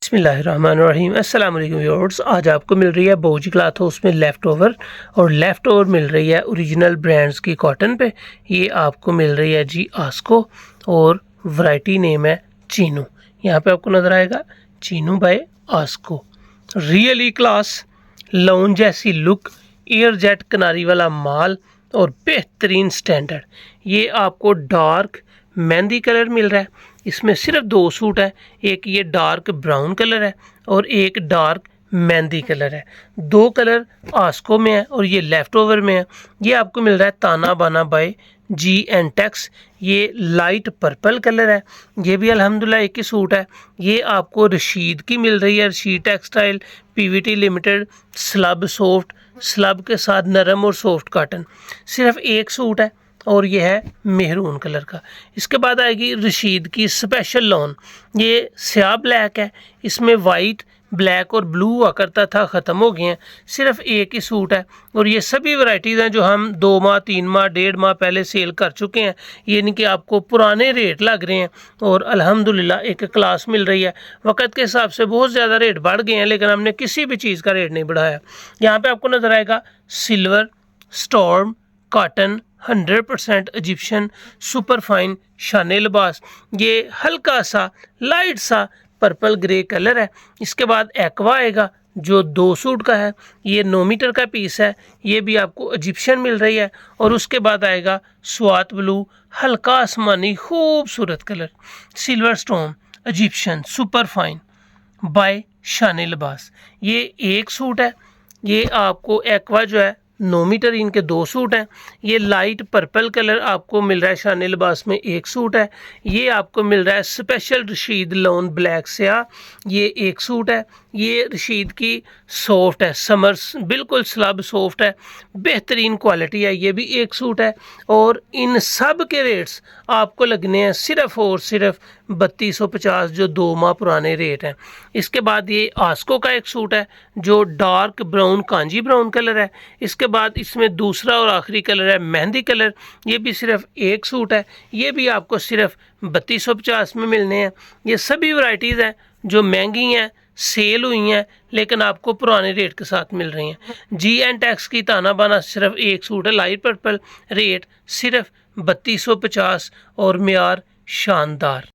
बिस्मिल्लाहिर्रहमानिर्रहीम। अस्सलाम वालेकुम व्यूअर्स। आज आपको मिल रही है बोजी क्लॉथ हाउस में लेफ़्ट ओवर मिल रही है ओरिजिनल ब्रांड्स की कॉटन पे। ये आपको मिल रही है जी आस्को और वैरायटी नेम है चीनू। यहाँ पे आपको नज़र आएगा चीनू बाय आस्को। रियली क्लास, लाउंज जैसी लुक, एयर जेट किनारी वाला माल और बेहतरीन स्टैंडर्ड। ये आपको डार्क मेहंदी कलर मिल रहा है। इसमें सिर्फ दो सूट है, एक ये डार्क ब्राउन कलर है और एक डार्क मेहंदी कलर है। दो कलर आस्को में है और ये लेफ़्ट ओवर में है। ये आपको मिल रहा है ताना बाना बाय जी एंड टेक्स। ये लाइट पर्पल कलर है। ये भी अल्हम्दुलिल्लाह एक ही सूट है। ये आपको रशीद की मिल रही है, Rashid textile Pvt limited. Slub soft, slub के साथ नरम और सॉफ्ट कॉटन। सिर्फ एक सूट है और ये है मेहरून कलर का। इसके बाद आएगी रशीद की स्पेशल लॉन। ये स्याह ब्लैक है, इसमें वाइट ब्लैक और ब्लू हुआ करता था, ख़त्म हो गए हैं। सिर्फ एक ही सूट है और ये सभी वैरायटीज़ हैं जो हम 2 माह 3 माह 1.5 माह पहले सेल कर चुके हैं। ये नहीं कि आपको पुराने रेट लग रहे हैं और अल्हम्दुलिल्लाह एक क्लास मिल रही है। वक्त के हिसाब से बहुत ज़्यादा रेट बढ़ गए हैं लेकिन हमने किसी भी चीज़ का रेट नहीं बढ़ाया। यहाँ पर आपको नज़र आएगा silver storm cotton 100% Egyptian super fine शाने लिबास। ये हल्का सा लाइट सा पर्पल ग्रे कलर है। इसके बाद एक्वा आएगा जो 2 सूट का है। ये 9 मीटर का पीस है। ये भी आपको इजिप्शियन मिल रही है। और उसके बाद आएगा स्वात ब्लू, हल्का आसमानी खूबसूरत colour, silver stone Egyptian super fine by शाने लिबास। ये एक सूट है। ये आपको एक्वा जो है 9 मीटर, इनके 2 सूट हैं। ये लाइट पर्पल कलर आपको मिल रहा है शाने लिबास में, एक सूट है। ये आपको मिल रहा है स्पेशल रशीद लोन ब्लैक स्याह, ये एक सूट है। ये रशीद की सॉफ्ट है, समर्स बिल्कुल स्लब सॉफ्ट है, बेहतरीन क्वालिटी है, ये भी एक सूट है। और इन सब के रेट्स आपको लगने हैं सिर्फ और सिर्फ 3250 जो 2 माह पुराने रेट हैं। इसके बाद ये आस्को का एक सूट है जो dark brown kanji brown colour है। इसके बाद इसमें दूसरा और आखिरी कलर है मेहंदी कलर। ये भी सिर्फ एक सूट है। ये भी आपको सिर्फ 3250 में मिलने हैं। ये सभी वैरायटीज़ हैं जो महंगी हैं, सेल हुई हैं लेकिन आपको पुराने रेट के साथ मिल रही हैं। जी एंड टैक्स की ताना बाना सिर्फ एक सूट है, लाइट पर्पल, रेट सिर्फ 3250 और मेयार शानदार।